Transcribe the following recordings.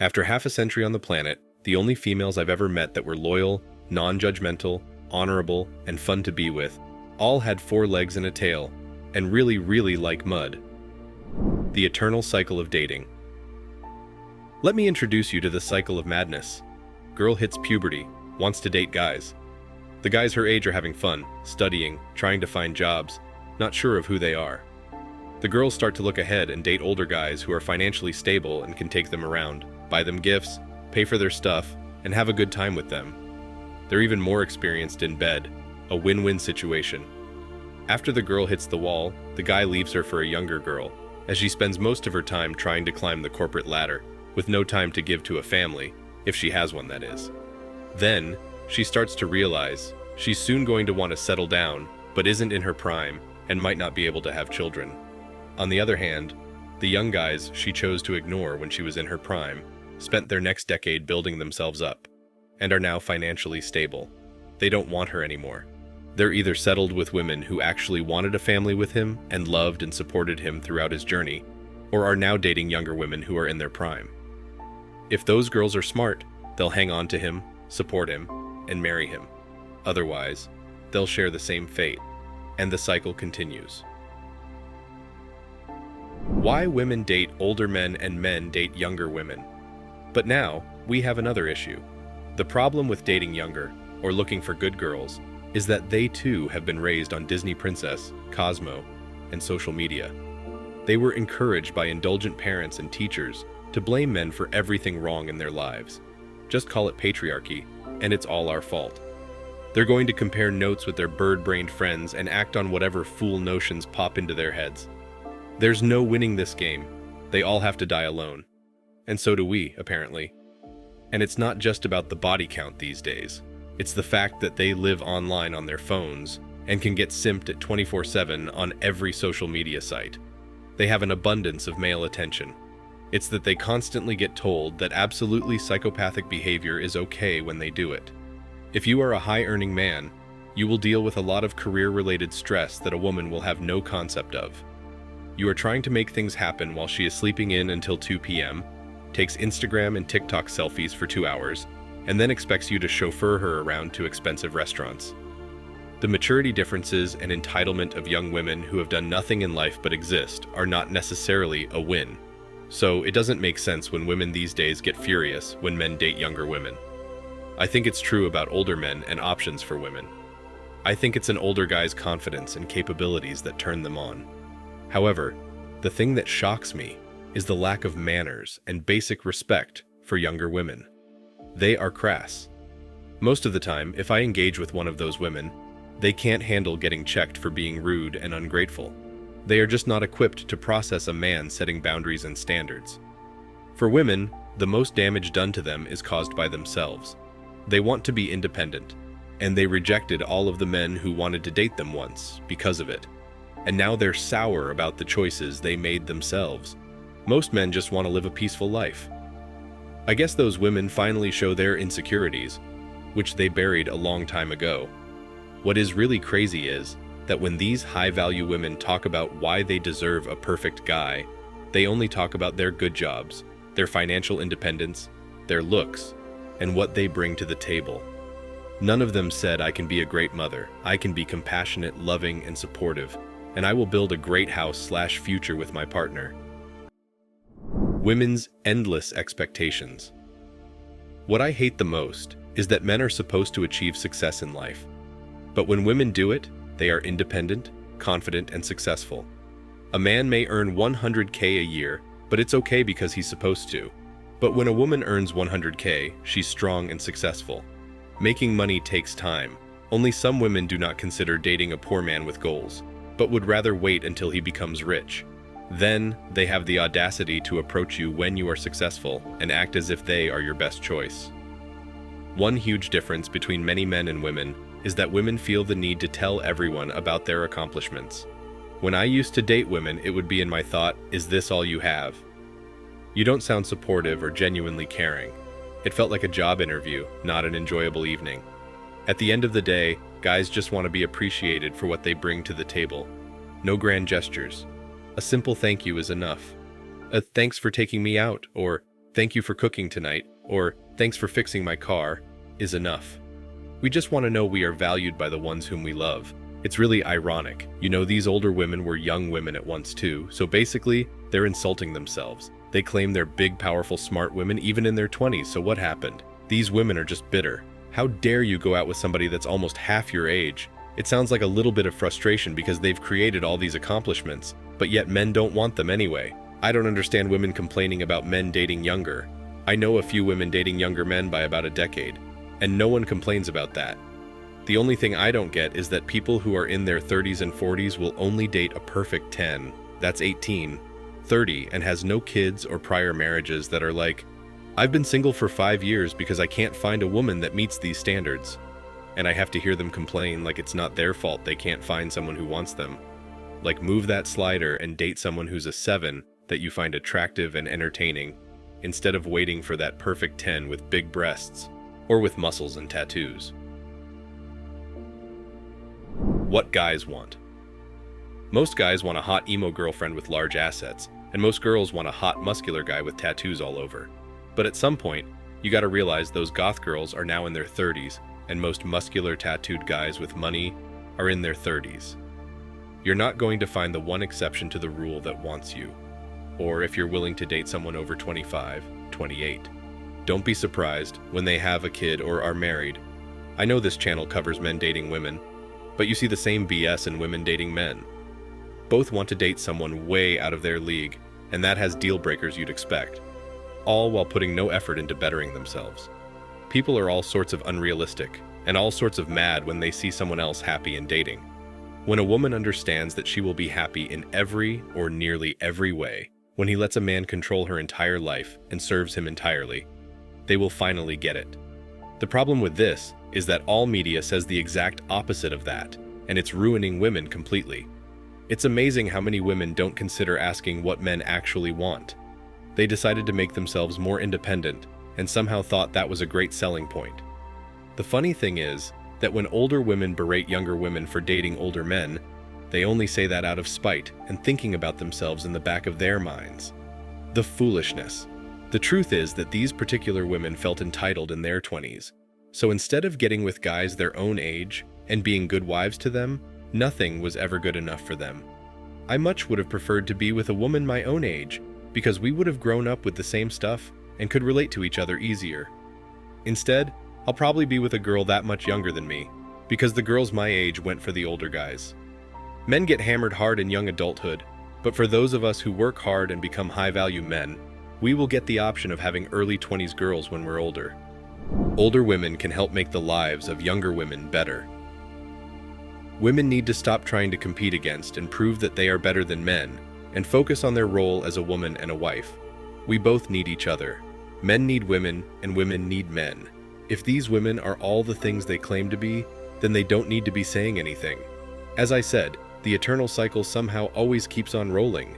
After half a century on the planet, the only females I've ever met that were loyal, non-judgmental, honorable, and fun to be with, all had 4 legs and a tail, and really, really like mud. The eternal cycle of dating. Let me introduce you to the cycle of madness. Girl hits puberty, wants to date guys. The guys her age are having fun, studying, trying to find jobs, not sure of who they are. The girls start to look ahead and date older guys who are financially stable and can take them around, buy them gifts, pay for their stuff, and have a good time with them. They're even more experienced in bed, a win-win situation. After the girl hits the wall, the guy leaves her for a younger girl, as she spends most of her time trying to climb the corporate ladder, with no time to give to a family, if she has one that is. Then, she starts to realize she's soon going to want to settle down, but isn't in her prime, and might not be able to have children. On the other hand, the young guys she chose to ignore when she was in her prime spent their next decade building themselves up, and are now financially stable. They don't want her anymore. They're either settled with women who actually wanted a family with him and loved and supported him throughout his journey, or are now dating younger women who are in their prime. If those girls are smart, they'll hang on to him, support him, and marry him. Otherwise, they'll share the same fate, and the cycle continues. Why women date older men and men date younger women. But now, we have another issue. The problem with dating younger, or looking for good girls, is that they too have been raised on Disney Princess, Cosmo, and social media. They were encouraged by indulgent parents and teachers to blame men for everything wrong in their lives. Just call it patriarchy, and it's all our fault. They're going to compare notes with their bird-brained friends and act on whatever fool notions pop into their heads. There's no winning this game. They all have to die alone. And so do we, apparently. And it's not just about the body count these days. It's the fact that they live online on their phones and can get simped at 24/7 on every social media site. They have an abundance of male attention. It's that they constantly get told that absolutely psychopathic behavior is okay when they do it. If you are a high-earning man, you will deal with a lot of career-related stress that a woman will have no concept of. You are trying to make things happen while she is sleeping in until 2 p.m., takes Instagram and TikTok selfies for 2 hours, and then expects you to chauffeur her around to expensive restaurants. The maturity differences and entitlement of young women who have done nothing in life but exist are not necessarily a win. So it doesn't make sense when women these days get furious when men date younger women. I think it's true about older men and options for women. I think it's an older guy's confidence and capabilities that turn them on. However, the thing that shocks me is the lack of manners and basic respect for younger women. They are crass. Most of the time, if I engage with one of those women, they can't handle getting checked for being rude and ungrateful. They are just not equipped to process a man setting boundaries and standards. For women, the most damage done to them is caused by themselves. They want to be independent, and they rejected all of the men who wanted to date them once because of it. And now they're sour about the choices they made themselves. Most men just want to live a peaceful life. I guess those women finally show their insecurities, which they buried a long time ago. What is really crazy is that when these high-value women talk about why they deserve a perfect guy, they only talk about their good jobs, their financial independence, their looks, and what they bring to the table. None of them said, I can be a great mother, I can be compassionate, loving, and supportive, and I will build a great house/future with my partner. Women's endless expectations. What I hate the most is that men are supposed to achieve success in life. But when women do it, they are independent, confident, and successful. A man may earn 100K a year, but it's okay because he's supposed to. But when a woman earns 100K, she's strong and successful. Making money takes time. Only some women do not consider dating a poor man with goals, but would rather wait until he becomes rich. Then, they have the audacity to approach you when you are successful and act as if they are your best choice. One huge difference between many men and women is that women feel the need to tell everyone about their accomplishments. When I used to date women, it would be in my thought, is this all you have? You don't sound supportive or genuinely caring. It felt like a job interview, not an enjoyable evening. At the end of the day, guys just want to be appreciated for what they bring to the table. No grand gestures. A simple thank you is enough. A thanks for taking me out, or "Thank you for cooking tonight," or "Thanks for fixing my car," is enough. We just want to know we are valued by the ones whom we love. It's really ironic. These older women were young women at once too, so basically, they're insulting themselves. They claim they're big, powerful, smart women even in their 20s, so what happened? These women are just bitter. How dare you go out with somebody that's almost half your age? It sounds like a little bit of frustration because they've created all these accomplishments, but yet men don't want them anyway. I don't understand women complaining about men dating younger. I know a few women dating younger men by about a decade, and no one complains about that. The only thing I don't get is that people who are in their 30s and 40s will only date a perfect 10, that's 18, 30, and has no kids or prior marriages that are like, "I've been single for 5 years because I can't find a woman that meets these standards." And I have to hear them complain like it's not their fault they can't find someone who wants them. Like, move that slider and date someone who's a 7 that you find attractive and entertaining, instead of waiting for that perfect 10 with big breasts or with muscles and tattoos. What guys want. Most guys want a hot emo girlfriend with large assets, and most girls want a hot muscular guy with tattoos all over. But at some point, you gotta realize those goth girls are now in their 30s, and most muscular tattooed guys with money are in their 30s. You're not going to find the one exception to the rule that wants you, or if you're willing to date someone over 25, 28. Don't be surprised when they have a kid or are married. I know this channel covers men dating women, but you see the same BS in women dating men. Both want to date someone way out of their league, and that has deal breakers you'd expect, all while putting no effort into bettering themselves. People are all sorts of unrealistic and all sorts of mad when they see someone else happy in dating. When a woman understands that she will be happy in every or nearly every way, when he lets a man control her entire life and serves him entirely, they will finally get it. The problem with this is that all media says the exact opposite of that, and it's ruining women completely. It's amazing how many women don't consider asking what men actually want. They decided to make themselves more independent and somehow thought that was a great selling point. The funny thing is that when older women berate younger women for dating older men, they only say that out of spite and thinking about themselves in the back of their minds. The foolishness. The truth is that these particular women felt entitled in their 20s. So instead of getting with guys their own age and being good wives to them, nothing was ever good enough for them. I much would have preferred to be with a woman my own age because we would have grown up with the same stuff and could relate to each other easier. Instead, I'll probably be with a girl that much younger than me because the girls my age went for the older guys. Men get hammered hard in young adulthood, but for those of us who work hard and become high-value men, we will get the option of having early 20s girls when we're older. Older women can help make the lives of younger women better. Women need to stop trying to compete against and prove that they are better than men, and focus on their role as a woman and a wife. We both need each other. Men need women, and women need men. If these women are all the things they claim to be, then they don't need to be saying anything. As I said, the eternal cycle somehow always keeps on rolling.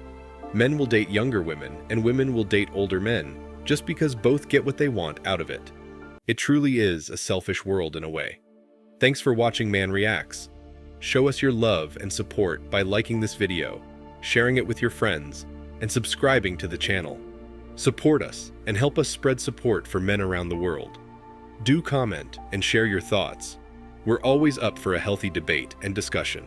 Men will date younger women, and women will date older men, just because both get what they want out of it. It truly is a selfish world in a way. Thanks for watching Man Reacts. Show us your love and support by liking this video, sharing it with your friends, and subscribing to the channel. Support us and help us spread support for men around the world. Do comment and share your thoughts. We're always up for a healthy debate and discussion.